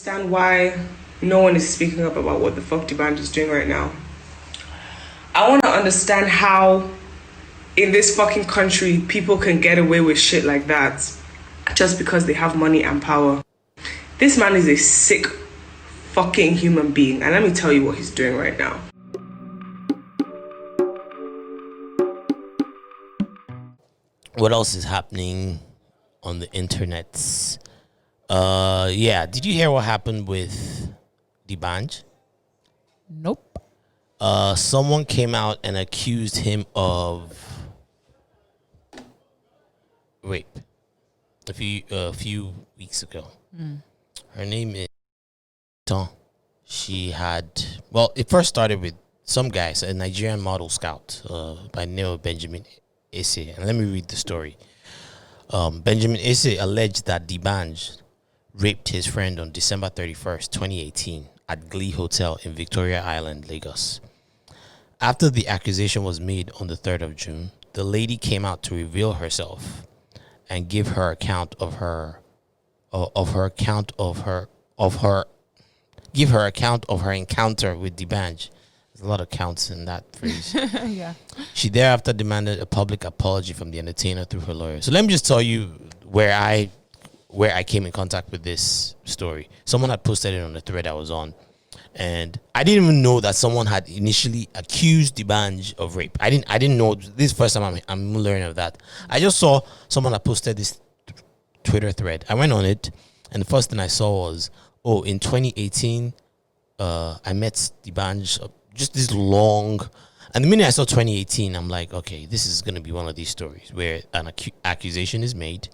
Understand why no one is speaking up about what the fuck Dbanj is doing right now. I want to understand how in this fucking country people can get away with shit like that just because they have money and power. This man is a sick fucking human being, and let me tell you what he's doing right now. What else is happening on the internets? Yeah, did you hear what happened with Dbanj? Nope. Someone came out and accused him of rape a few weeks ago. Her name is Ton. She had, well, it first started with some guys, a Nigerian model scout by the name of Benjamin Esse. And let me read the story. Benjamin Esse alleged that Dbanj raped his friend on December 31st, 2018 at Glee Hotel in Victoria Island, Lagos. After the accusation was made on the 3rd of June, the lady came out to reveal herself and give her account of her encounter with Dbanj. There's a lot of counts in that phrase. Yeah. She thereafter demanded a public apology from the entertainer through her lawyer. So let me just tell you where I came in contact with this story. Someone had posted it on the thread I was on, and I didn't even know that someone had initially accused Dbanj of rape. I didn't know. This is the first time I'm learning of that. I just saw someone had posted this Twitter thread. I went on it, and the first thing I saw was, oh, in 2018, I met Dbanj, just this long. And the minute I saw 2018, I'm like, okay, this is going to be one of these stories where an accusation is made.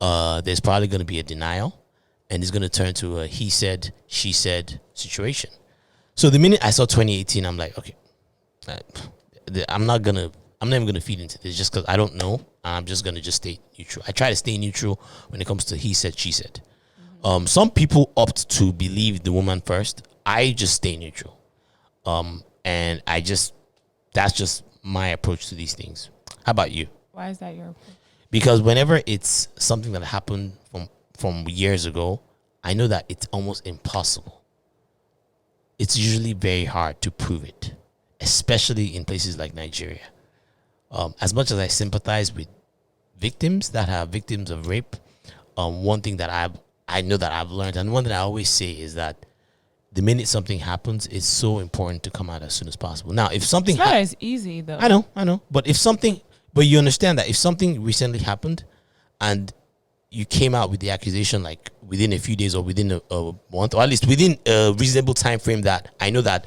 There's probably going to be a denial, and it's going to turn to a he said, she said situation. So the minute I saw 2018, I'm like, okay, I'm not even going to feed into this just because I don't know. I'm just going to just stay neutral. I try to stay neutral when it comes to he said, she said. Some people opt to believe the woman first. I just stay neutral. And that's just my approach to these things. How about you? Why is that your approach? Because whenever it's something that happened from years ago, I know that it's almost impossible. It's usually very hard to prove it, especially in places like Nigeria. As much as I sympathize with victims that are victims of rape, one thing that I know that I've learned, and one thing I always say is that the minute something happens, it's so important to come out as soon as possible. Now, if something it's not as easy though. I know, but you understand that if something recently happened and you came out with the accusation like within a few days or within a month, or at least within a reasonable time frame, that I know that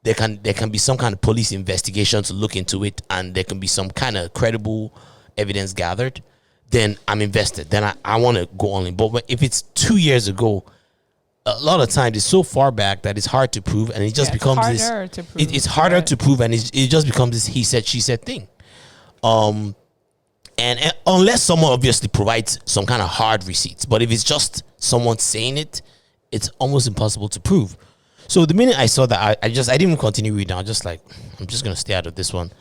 there can be some kind of police investigation to look into it, and there can be some kind of credible evidence gathered, then I'm invested. Then I want to go on in. But if it's 2 years ago, a lot of times it's so far back that it's hard to prove, and it just becomes this. It's harder to prove, and it just becomes this he said, she said thing. And unless someone obviously provides some kind of hard receipts, but if it's just someone saying it, it's almost impossible to prove. So the minute I saw that, I didn't even continue reading. I was just like, I'm just gonna stay out of this one.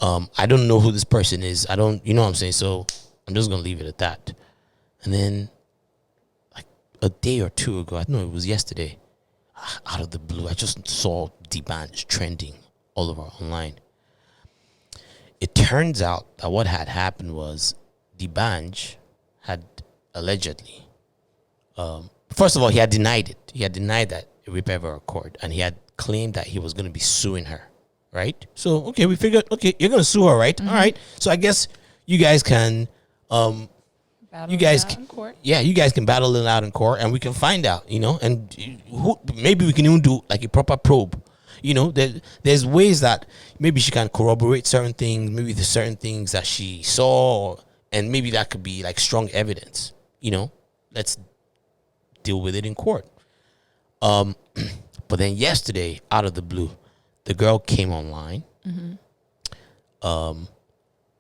I don't know who this person is. I don't, you know what I'm saying? So I'm just gonna leave it at that. And then, like a day or two ago, I don't know, it was yesterday, out of the blue, I just saw Dbanj trending all over online. It turns out that what had happened was Dbanj had allegedly, first of all, he had denied it. He had denied that rape ever occurred, and he had claimed that he was going to be suing her, right? So, okay, we figured, okay, you're going to sue her, right? Mm-hmm. All right. So I guess you guys can, you guys can battle it out in court, and we can find out, and maybe we can even do like a proper probe. There's ways that maybe she can corroborate certain things. Maybe there's certain things that she saw, and maybe that could be like strong evidence. Let's deal with it in court. But then yesterday, out of the blue, the girl came online. Mm-hmm.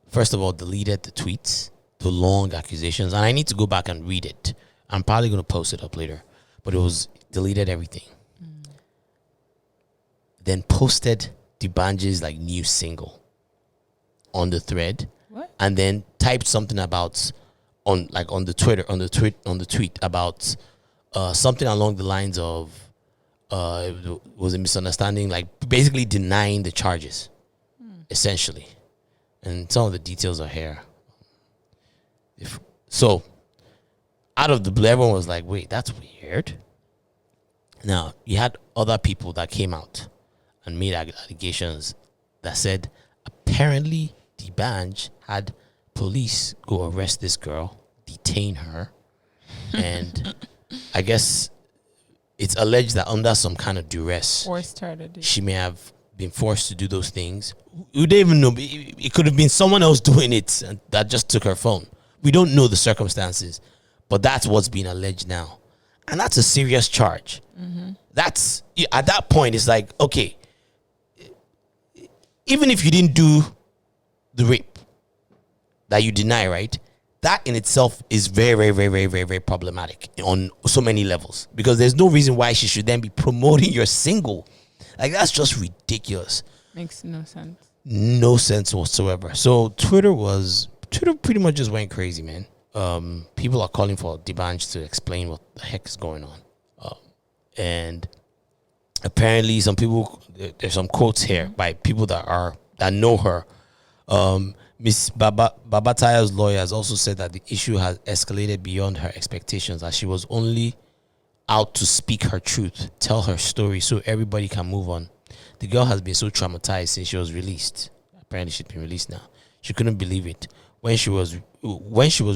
First of all, deleted the tweets, the long accusations, and I need to go back and read it. I'm probably going to post it up later, but it was deleted everything. Then posted Dbanj's like new single on the thread. What? And then typed something about on the tweet about something along the lines of it was a misunderstanding, like basically denying the charges, essentially. And some of the details are here. So, out of the blue, everyone was like, wait, that's weird. Now, you had other people that came out and made allegations that said apparently Dbanj had police go arrest this girl, detain her, and I guess it's alleged that under some kind of duress, Forced her to do. she may have been forced to do those things. We don't even know. It could have been someone else doing it and that just took her phone. We don't know the circumstances, but that's what's being alleged now. And that's a serious charge. That's, at that point, it's like, okay, even if you didn't do the rape that you deny, right? That in itself is very, very, very, very, very, very problematic on so many levels, because there's no reason why she should then be promoting your single. Like, that's just ridiculous. Makes no sense. No sense whatsoever. So Twitter pretty much just went crazy, man. People are calling for Dbanj to explain what the heck is going on. And apparently some people, there's some quotes here by people that know her. Miss Babataya's lawyer has also said that the issue has escalated beyond her expectations, as she was only out to speak her truth, tell her story so everybody can move on. The girl has been so traumatized since she was released. Apparently she's been released now. She couldn't believe it. When she was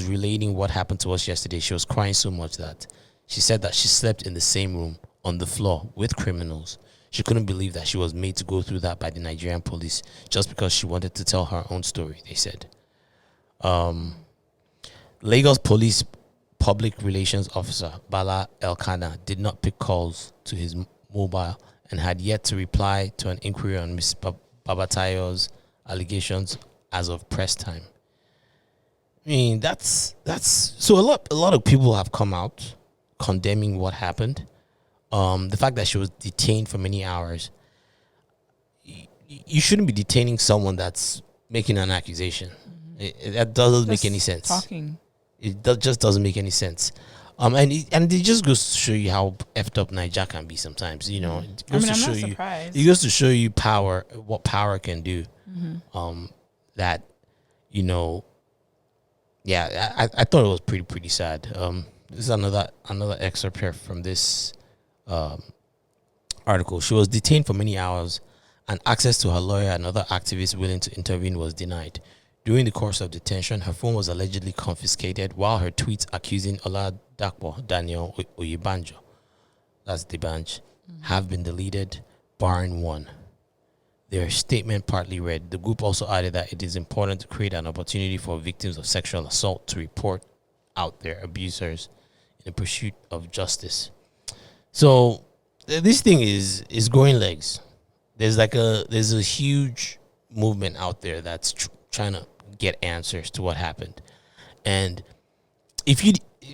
relating what happened to us yesterday, she was crying so much that she said that she slept in the same room on the floor with criminals. She couldn't believe that she was made to go through that by the Nigerian police just because she wanted to tell her own story, they said. Lagos Police Public Relations Officer Bala Elkana did not pick calls to his mobile and had yet to reply to an inquiry on Ms. Babatayo's allegations as of press time. I mean, that's so a lot of people have come out condemning what happened. The fact that she was detained for many hours. You shouldn't be detaining someone that's making an accusation. That doesn't make any sense. Talking. Just doesn't make any sense. And it just goes to show you how effed up Niger can be sometimes. You know, it goes to I'm show not you. surprised. It goes to show you power, what power can do. That, you know. Yeah, I thought it was pretty sad. This is another excerpt here from this article. She was detained for many hours, and access to her lawyer and other activists willing to intervene was denied. During the course of detention, her phone was allegedly confiscated, while her tweets accusing Oladapo Daniel Oyebanjo, that's Dbanj, have been deleted, barring one. Their statement partly read, the group also added that it is important to create an opportunity for victims of sexual assault to report out their abusers in the pursuit of justice. So this thing is growing legs. There's a huge movement out there that's trying to get answers to what happened. And if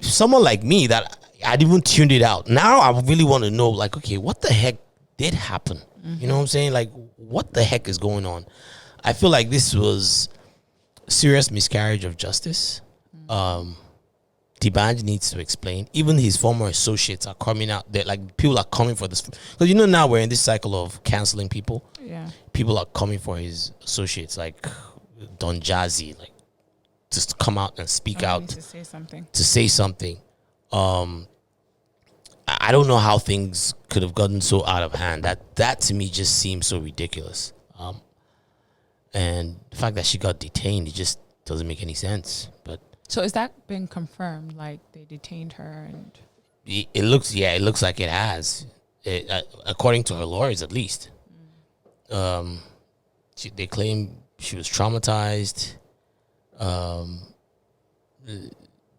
someone like me that I'd even tuned it out, now I really want to know, like, okay, what the heck did happen? You know what I'm saying? Like, what the heck is going on? I feel like this was serious miscarriage of justice. Dbanj needs to explain. Even his former associates are coming out there. Like, people are coming for this. Because, you know, now we're in this cycle of canceling people. Yeah. People are coming for his associates, like Don Jazzy, like, just to come out and speak out. To say something. To say something. I don't know how things could have gotten so out of hand. That to me just seems so ridiculous. And the fact that she got detained, it just doesn't make any sense. But So is that been confirmed? Like they detained her and it looks like it has. According to her lawyers, at least. They claim she was traumatized.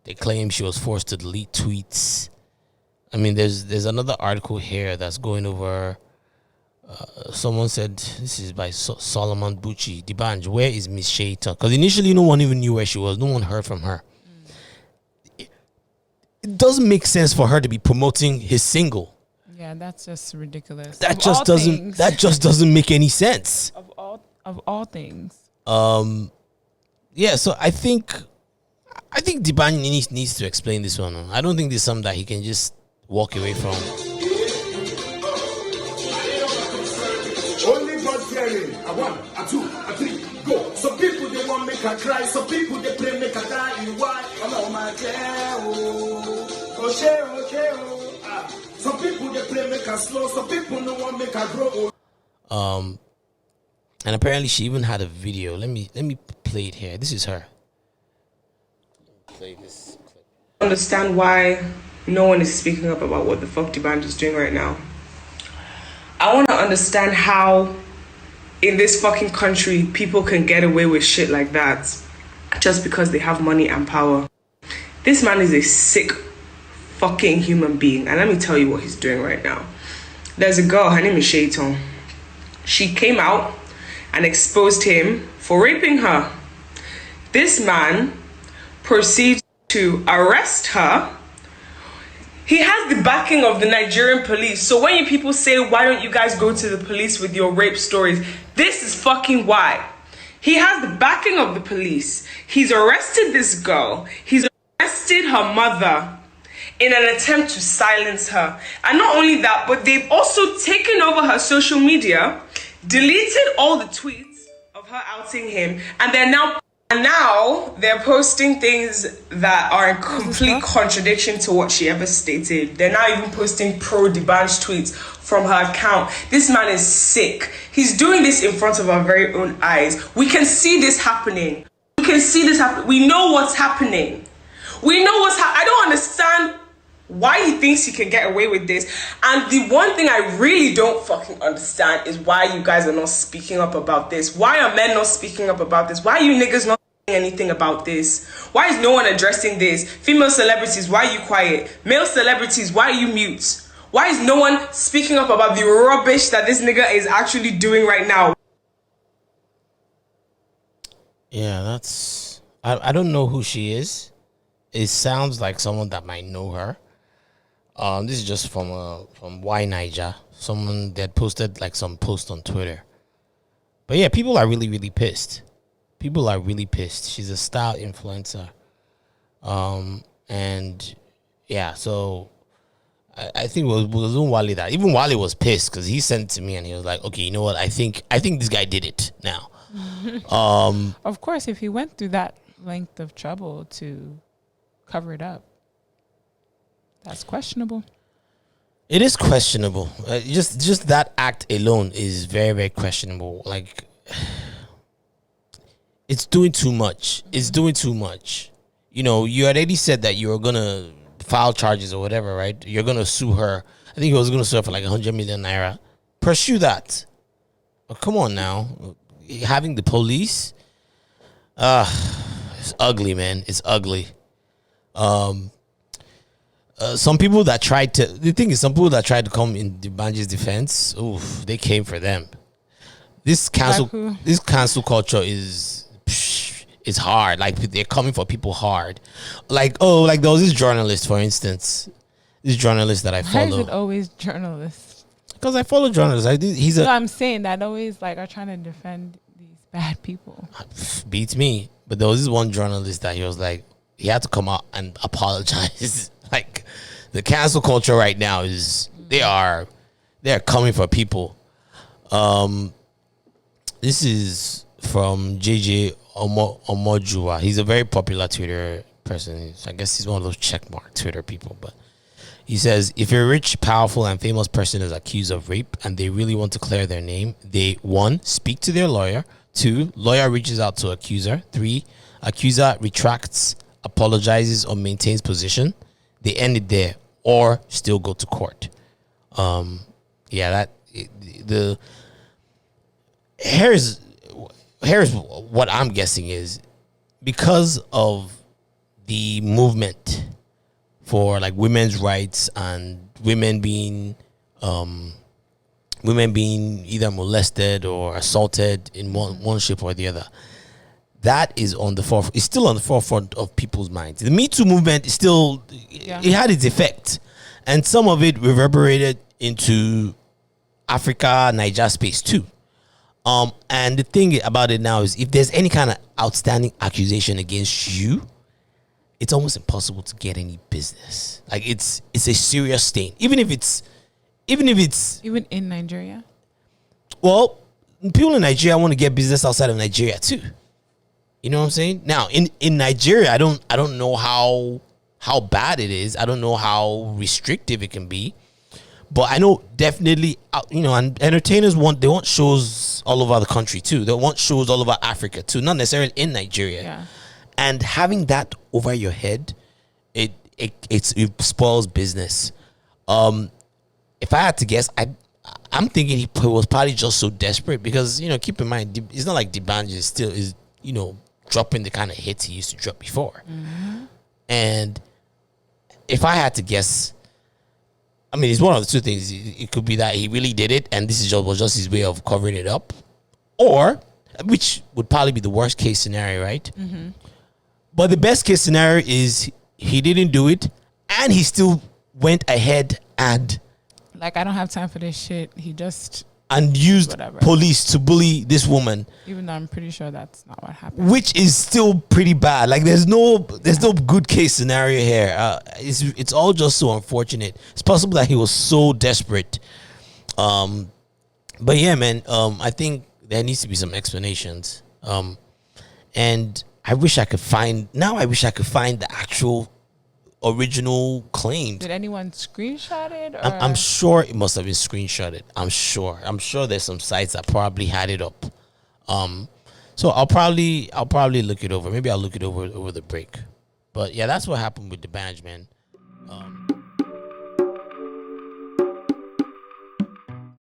They claim she was forced to delete tweets. I mean, there's another article here that's going over. Someone said, this is by Solomon Bucci, Dbanj, where is Miss Shaita? Because initially no one even knew where she was. No one heard from her. It doesn't make sense for her to be promoting his single. yeah, that's just ridiculous. That just doesn't make any sense. Of all things. Yeah, so I think Dbanj needs to explain this one. I don't think this is something that he can just walk away from. Only God fearing. A one, a two, a three, go. Some people they want make her cry. Some people they pray make her die. Why? Oh my God. Oh. Some people they play make her slow. Some people no want make her grow. And apparently she even had a video. Let me play it here. This is her. Play this clip. Understand why no one is speaking up about what the fuck Dbanj is doing right now. I want to understand how in this fucking country people can get away with shit like that just because they have money and power. This man is a sick fucking human being, and let me tell you what he's doing right now. There's a girl, her name is Shaiton. She came out and exposed him for raping her. This man proceeds to arrest her. He has the backing of the Nigerian police. So when you people say, why don't you guys go to the police with your rape stories? This is fucking why. He has the backing of the police. He's arrested this girl. He's arrested her mother in an attempt to silence her. And not only that, but they've also taken over her social media, deleted all the tweets of her outing him, and now they're posting things that are in complete contradiction to what she ever stated. They're now even posting pro Dbanj tweets from her account. This man is sick. He's doing this in front of our very own eyes. We can see this happening. We know what's happening. I don't understand why he thinks he can get away with this. And the one thing I really don't fucking understand is why you guys are not speaking up about this. Why are men not speaking up about this? Why are you niggas not saying anything about this? Why is no one addressing this? Female celebrities, why are you quiet? Male celebrities, why are you mute? Why is no one speaking up about the rubbish that this nigga is actually doing right now? Yeah, that's... I don't know who she is. It sounds like someone that might know her. This is just from Y Niger. Someone that posted like some post on Twitter. But yeah, people are really, really pissed. She's a style influencer. And yeah, so I think it was Wally that even Wally was pissed because he sent it to me and he was like, okay, you know what? I think this guy did it now. Of course, if he went through that length of trouble to cover it up, that's questionable. It is questionable. Just that act alone is very, very questionable. Like, it's doing too much. It's doing too much. You know, you already said that you were gonna file charges or whatever, right? You're gonna sue her. I think he was gonna sue her for like 100 million naira. Pursue that. Oh, come on now. Having the police, it's ugly, man. It's ugly. Some people that tried to come in Dbanj's defense, oof, they came for them. This cancel culture is hard. Like, they're coming for people hard. Like there was this journalist, for instance. This journalist that I follow. Why is it always journalists? Because I follow journalists. I'm saying that always like are trying to defend these bad people. Beats me. But there was this one journalist that he was like, he had to come out and apologize. Like, the cancel culture right now is they're coming for people. This is from JJ Omojua. He's a very popular Twitter person. I guess he's one of those checkmark Twitter people. But he says, if a rich, powerful, and famous person is accused of rape and they really want to clear their name, they 1. Speak to their lawyer. 2. Lawyer reaches out to accuser. 3. Accuser retracts, apologizes, or maintains position. They end it there, or still go to court. Here's what I'm guessing is because of the movement for like women's rights and women being either molested or assaulted in one shape or the other. That is on the forefront. It's still on the forefront of people's minds. The Me Too movement is still, it had its effect. And some of it reverberated into Africa, Niger space too. And the thing about it now is if there's any kind of outstanding accusation against you, it's almost impossible to get any business. Like it's a serious stain. Even in Nigeria. well, people in Nigeria want to get business outside of Nigeria too. You know what I'm saying? Now in Nigeria, I don't know how bad it is. I don't know how restrictive it can be. But I know definitely, and entertainers want shows all over the country too. They want shows all over Africa too, not necessarily in Nigeria. Yeah. And having that over your head, it spoils business. If I had to guess, I'm thinking he was probably just so desperate because keep in mind it's not like Dbanj is dropping the kind of hits he used to drop before. Mm-hmm. And if I had to guess, I mean, it's one of the two things. It could be that he really did it, and this was just his way of covering it up, or which would probably be the worst case scenario, right? Mm-hmm. But the best case scenario is he didn't do it, and he still went ahead and I don't have time for this shit. He just used whatever. Police to bully this woman, even though I'm pretty sure that's not what happened. which is still pretty bad. Like there's no good case scenario here. It's all just so unfortunate. It's possible that he was so desperate. But yeah, man. I think there needs to be some explanations. And I wish I could find the actual original claims. Did anyone screenshot it? Or? I'm sure it must have been screenshotted. I'm sure there's some sites that probably had it up. So I'll probably look it over. Maybe I'll look it over the break. But yeah, that's what happened with Dbanj, man.